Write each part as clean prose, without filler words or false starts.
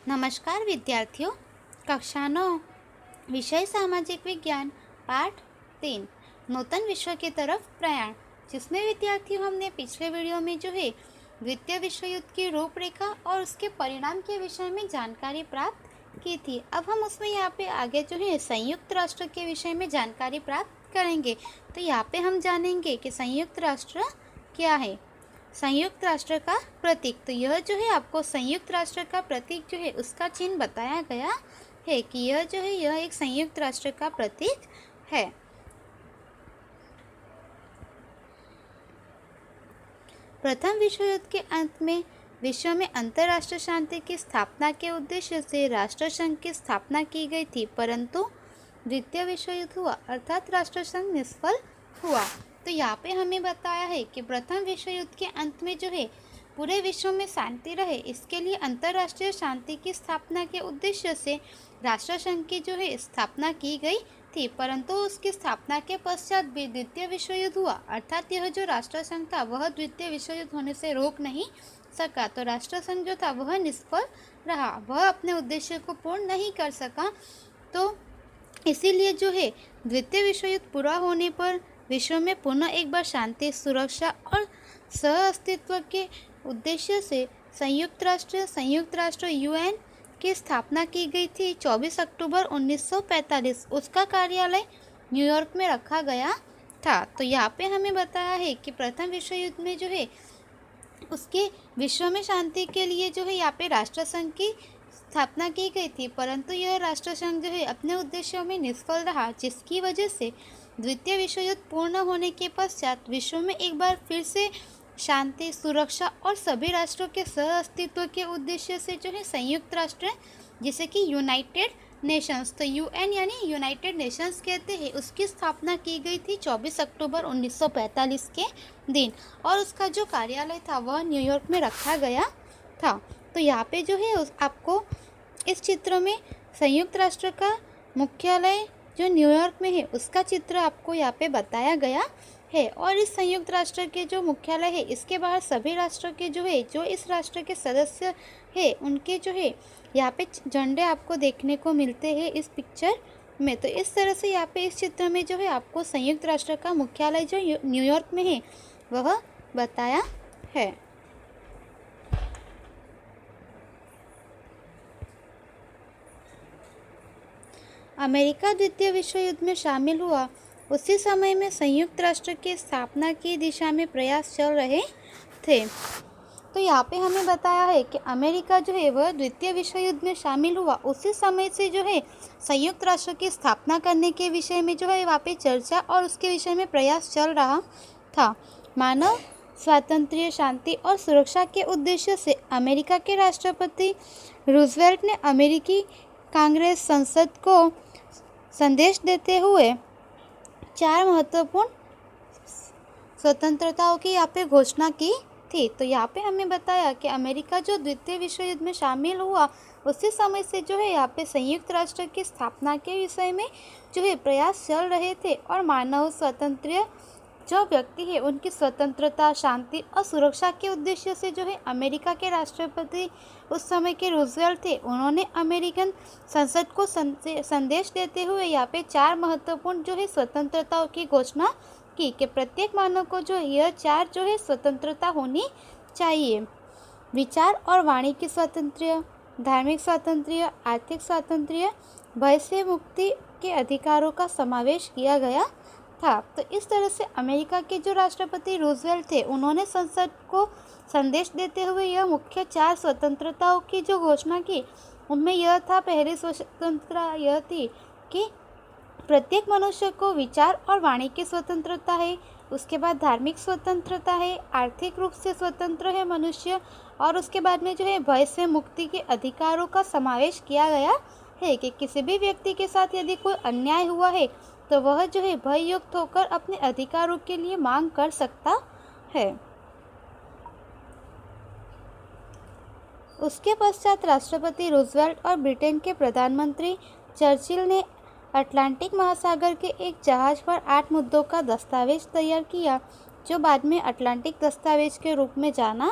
नमस्कार विद्यार्थियों। कक्षा 9 विषय सामाजिक विज्ञान पाठ 3 नूतन विश्व की तरफ प्रयाण, जिसमें विद्यार्थियों हमने पिछले वीडियो में द्वितीय विश्व युद्ध की रूपरेखा और उसके परिणाम के विषय में जानकारी प्राप्त की थी। अब हम उसमें यहाँ पे आगे संयुक्त राष्ट्र के विषय में जानकारी प्राप्त करेंगे। तो यहाँ पे हम जानेंगे कि संयुक्त राष्ट्र क्या है। संयुक्त राष्ट्र का प्रतीक, तो यह आपको संयुक्त राष्ट्र का प्रतीक उसका चिन्ह बताया गया है कि यह एक संयुक्त राष्ट्र का प्रतीक है। प्रथम विश्व युद्ध के अंत में विश्व में अंतर्राष्ट्रीय शांति की स्थापना के उद्देश्य से राष्ट्रसंघ की स्थापना की गई थी, परंतु द्वितीय विश्व युद्ध हुआ अर्थात राष्ट्रसंघ निष्फल हुआ। तो यहाँ पे हमें बताया है कि प्रथम विश्व युद्ध के अंत में पूरे विश्व में शांति रहे, इसके लिए अंतर्राष्ट्रीय शांति की स्थापना के उद्देश्य से राष्ट्रसंघ की स्थापना की गई थी, परंतु उसकी स्थापना के पश्चात भी द्वितीय विश्व युद्ध हुआ अर्थात यह जो राष्ट्रसंघ था वह द्वितीय विश्व युद्ध होने से रोक नहीं सका। तो राष्ट्रसंघ जो था वह निष्फल रहा, वह अपने उद्देश्य को पूर्ण नहीं कर सका। तो इसीलिए द्वितीय विश्व युद्ध पूरा होने पर विश्व में पुनः एक बार शांति, सुरक्षा और सह अस्तित्व के उद्देश्य से संयुक्त राष्ट्र यूएन की स्थापना की गई थी 24 अक्टूबर 1945। उसका कार्यालय न्यूयॉर्क में रखा गया था। तो यहाँ पे हमें बताया है कि प्रथम विश्व युद्ध में उसके विश्व में शांति के लिए यहाँ पे राष्ट्रसंघ की स्थापना की गई थी, परंतु यह राष्ट्रसंघ अपने उद्देश्यों में निष्फल रहा, जिसकी वजह से द्वितीय विश्व युद्ध पूर्ण होने के पश्चात विश्व में एक बार फिर से शांति, सुरक्षा और सभी राष्ट्रों के सह अस्तित्व के उद्देश्य से संयुक्त राष्ट्र, जिसे कि यूनाइटेड नेशंस, तो यूएन यानी यूनाइटेड नेशंस कहते हैं, उसकी स्थापना की गई थी 24 अक्टूबर 1945 के दिन, और उसका जो कार्यालय था वह न्यूयॉर्क में रखा गया था। तो यहाँ पे आपको इस चित्र में संयुक्त राष्ट्र का मुख्यालय जो न्यूयॉर्क में है उसका चित्र आपको यहाँ पे बताया गया है, और इस संयुक्त राष्ट्र के जो मुख्यालय है इसके बाहर सभी राष्ट्रों के जो इस राष्ट्र के सदस्य है उनके यहाँ पे झंडे आपको देखने को मिलते हैं इस पिक्चर में। तो इस तरह से यहाँ पे इस चित्र में आपको संयुक्त राष्ट्र का मुख्यालय जो न्यूयॉर्क में है वह बताया है। अमेरिका द्वितीय विश्व युद्ध में शामिल हुआ उसी समय में संयुक्त राष्ट्र की स्थापना की दिशा में प्रयास चल रहे थे। तो यहाँ पे हमें बताया है कि अमेरिका वह द्वितीय विश्व युद्ध में शामिल हुआ उसी समय से संयुक्त राष्ट्र की स्थापना करने के विषय में वहाँ पे चर्चा और उसके विषय में प्रयास चल रहा था। मानव स्वातंत्र्य, शांति और सुरक्षा के उद्देश्य से अमेरिका के राष्ट्रपति रूजवेल्ट ने अमेरिकी कांग्रेस संसद को संदेश देते हुए 4 महत्वपूर्ण स्वतंत्रताओं की यहाँ पे घोषणा की थी। तो यहाँ पे हमें बताया कि अमेरिका जो द्वितीय विश्व युद्ध में शामिल हुआ उसी समय से यहाँ पे संयुक्त राष्ट्र की स्थापना के विषय में प्रयास चल रहे थे, और मानव स्वातंत्र्य जो व्यक्ति है उनकी स्वतंत्रता, शांति और सुरक्षा के उद्देश्य से अमेरिका के राष्ट्रपति उस समय के रूजवेल्ट थे, उन्होंने अमेरिकन संसद को संदेश देते हुए यहाँ पे 4 महत्वपूर्ण स्वतंत्रताओं की घोषणा की कि प्रत्येक मानव को यह 4 स्वतंत्रता होनी चाहिए। विचार और वाणी की स्वातंत्र्य, धार्मिक स्वातंत्र्य, आर्थिक स्वातंत्र्य, भय से मुक्ति के अधिकारों का समावेश किया गया था। तो इस तरह से अमेरिका के जो राष्ट्रपति रूजवेल्ट थे उन्होंने संसद को संदेश देते हुए यह मुख्य 4 स्वतंत्रताओं की जो घोषणा की, उनमें यह था, पहली स्वतंत्रता यह थी कि प्रत्येक मनुष्य को विचार और वाणी की स्वतंत्रता है, उसके बाद धार्मिक स्वतंत्रता है, आर्थिक रूप से स्वतंत्र है मनुष्य, और उसके बाद में भय से मुक्ति के अधिकारों का समावेश किया गया है कि किसी भी व्यक्ति के साथ यदि कोई अन्याय हुआ है तो वह भय युक्त होकर अपने अधिकारों के लिए मांग कर सकता है। उसके पश्चात राष्ट्रपति रूजवेल्ट और ब्रिटेन के प्रधानमंत्री चर्चिल ने अटलांटिक महासागर के एक जहाज पर 8 मुद्दों का दस्तावेज तैयार किया, जो बाद में अटलांटिक दस्तावेज के रूप में जाना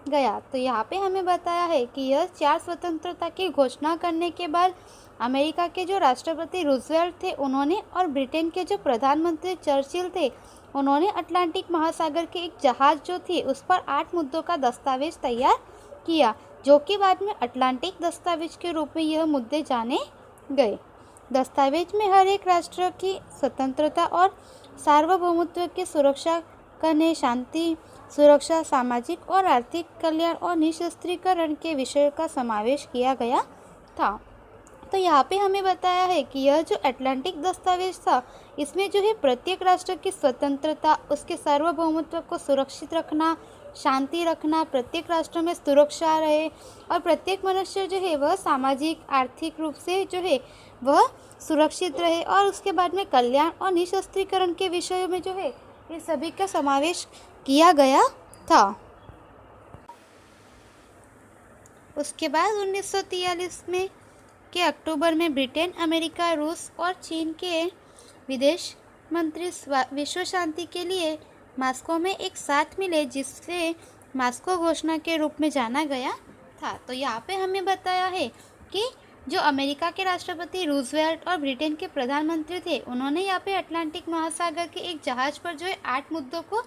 गया। तो यहाँ पे हमें बताया है कि यह 4 स्वतंत्रता की घोषणा करने के बाद अमेरिका के जो राष्ट्रपति रूजवेल्ट थे उन्होंने और ब्रिटेन के जो प्रधानमंत्री चर्चिल थे उन्होंने अटलांटिक महासागर के एक जहाज़ जो थी उस पर 8 मुद्दों का दस्तावेज तैयार किया, जो कि बाद में अटलांटिक दस्तावेज के रूप में यह मुद्दे जाने गए। दस्तावेज में हर एक राष्ट्र की स्वतंत्रता और सार्वभौमत्व की सुरक्षा करने, शांति, सुरक्षा, सामाजिक और आर्थिक कल्याण और निशस्त्रीकरण के विषयों का समावेश किया गया था। तो यहाँ पे हमें बताया है कि यह जो अटलांटिक दस्तावेज था इसमें जो है प्रत्येक राष्ट्र की स्वतंत्रता, उसके सार्वभौमत्व को सुरक्षित रखना, शांति रखना, प्रत्येक राष्ट्र में सुरक्षा रहे और प्रत्येक मनुष्य जो है वह सामाजिक आर्थिक रूप से जो है वह सुरक्षित रहे और उसके बाद में कल्याण और निशस्त्रीकरण के विषयों में जो है ये सभी का समावेश किया गया था। उसके बाद 1943 में के अक्टूबर में ब्रिटेन, अमेरिका, रूस और चीन के विदेश मंत्री विश्व शांति के लिए मॉस्को में एक साथ मिले, जिससे मॉस्को घोषणा के रूप में जाना गया था। तो यहाँ पे हमें बताया है कि जो अमेरिका के राष्ट्रपति रूजवेल्ट और ब्रिटेन के प्रधानमंत्री थे उन्होंने यहाँ पे अटलांटिक महासागर के एक जहाज़ पर जो है 8 मुद्दों को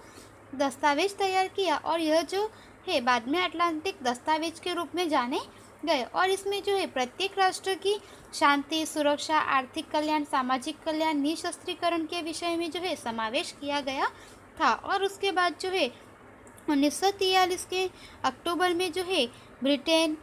दस्तावेज तैयार किया और यह जो है बाद में अटलांटिक दस्तावेज के रूप में जाने गए और इसमें जो है प्रत्येक राष्ट्र की शांति, सुरक्षा, आर्थिक कल्याण, सामाजिक कल्याण, निशस्त्रीकरण के विषय में जो है समावेश किया गया था। और उसके बाद जो है 1943 के अक्टूबर में जो है ब्रिटेन,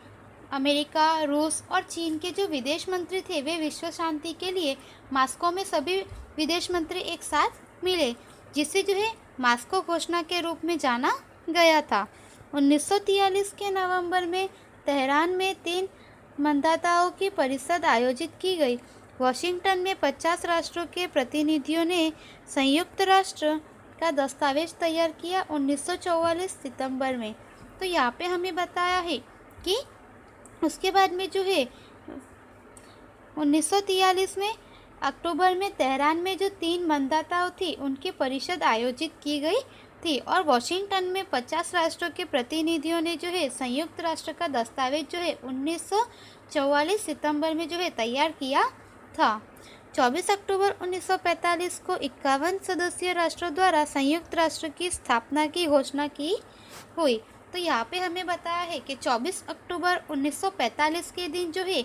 अमेरिका, रूस और चीन के जो विदेश मंत्री थे वे विश्व शांति के लिए मॉस्को में सभी विदेश मंत्री एक साथ मिले, जिसे जो है मॉस्को घोषणा के रूप में जाना गया था। 1943 के नवंबर में तेहरान में 3 मतदाताओं की परिषद आयोजित की गई। वॉशिंगटन में 50 राष्ट्रों के प्रतिनिधियों ने संयुक्त राष्ट्र का दस्तावेज तैयार किया 1944 सितंबर में। तो यहाँ पे हमें बताया है कि उसके बाद में जो है 1943 में अक्टूबर में तेहरान में जो 3 मतदाताओं थी उनकी परिषद आयोजित की गई थी और वॉशिंगटन में 50 राष्ट्रों के प्रतिनिधियों ने जो है संयुक्त राष्ट्र का दस्तावेज जो है 1944 सितंबर में जो है तैयार किया था। 24 अक्टूबर 1945 को 51 सदस्यीय राष्ट्रों द्वारा संयुक्त राष्ट्र की स्थापना की घोषणा की हुई। तो यहाँ पे हमें बताया है कि 24 अक्टूबर 1945 के दिन जो है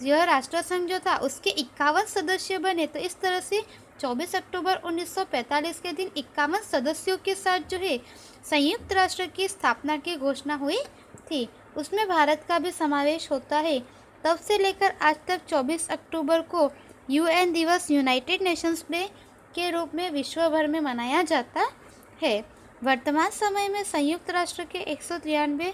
यह राष्ट्रसंघ जो था उसके 51 सदस्य बने। तो इस तरह से 24 अक्टूबर 1945 के दिन 51 सदस्यों के साथ जो है संयुक्त राष्ट्र की स्थापना की घोषणा हुई थी। उसमें भारत का भी समावेश होता है। तब से लेकर आज तक 24 अक्टूबर को यूएन दिवस, यूनाइटेड नेशंस डे के रूप में विश्व भर में मनाया जाता है। वर्तमान समय में संयुक्त राष्ट्र के 193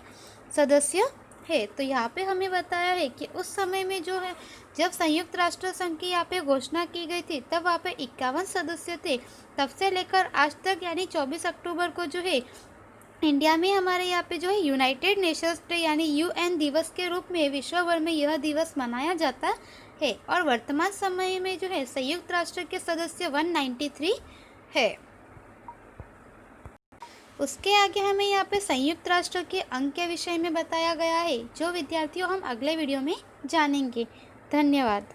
सदस्य है। तो यहाँ पे हमें बताया है कि उस समय में जो है जब संयुक्त राष्ट्र संघ की यहाँ पे घोषणा की गई थी तब वहाँ पे 51 सदस्य थे। तब से लेकर आज तक यानी 24 अक्टूबर को जो है इंडिया में हमारे यहाँ पे जो है यूनाइटेड नेशंस डे यानी यूएन दिवस के रूप में विश्व भर में यह दिवस मनाया जाता है। और वर्तमान समय में जो है संयुक्त राष्ट्र के सदस्य 193 है। उसके आगे हमें यहाँ पे संयुक्त राष्ट्र के अंग के विषय में बताया गया है, जो विद्यार्थियों हम अगले वीडियो में जानेंगे। धन्यवाद।